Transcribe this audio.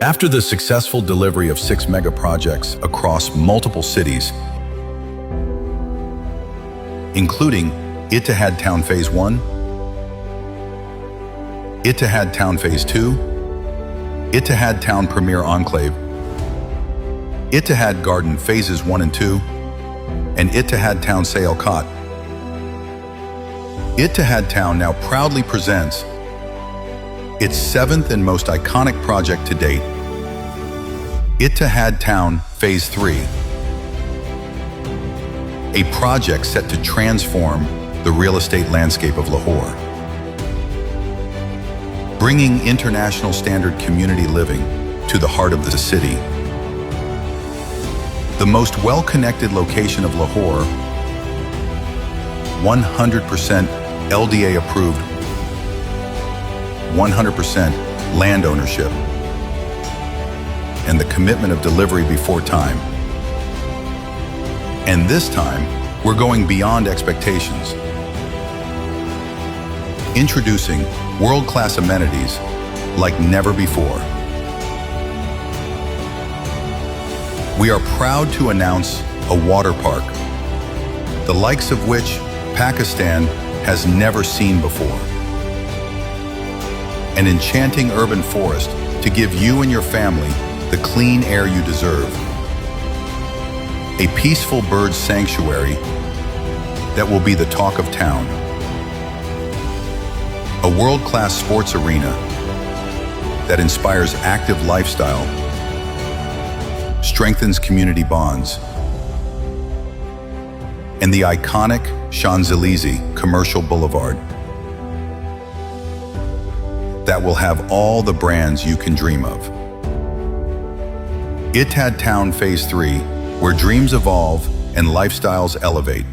After the successful delivery of 6 mega projects across multiple cities, including Etihad Town Phase 1, Etihad Town Phase 2, Etihad Town Premier Enclave, Etihad Garden Phases 1 and 2, and Etihad Town 𝗙𝗊𝗀𝗀. Etihad Town now proudly presents its 7th and most iconic project to date, Etihad Town Phase 3, a project set to transform the real estate landscape of Lahore, bringing international standard community living to the heart of the city. The most well-connected location of Lahore, 100% LDA approved, 100% land ownership, and the commitment of delivery before time. And this time, we're going beyond expectations. Introducing world-class amenities like never before. We are proud to announce a water park, the likes of which Pakistan has never seen before. An enchanting urban forest to give you and your family the clean air you deserve. A peaceful bird sanctuary that will be the talk of town. A world-class sports arena that inspires active lifestyle, strengthens community bonds, and the iconic 𝗙𝗊𝚕𝗕 commercial boulevard that will have all the brands you can dream of. Etihad Town Phase 3, where dreams evolve and lifestyles elevate.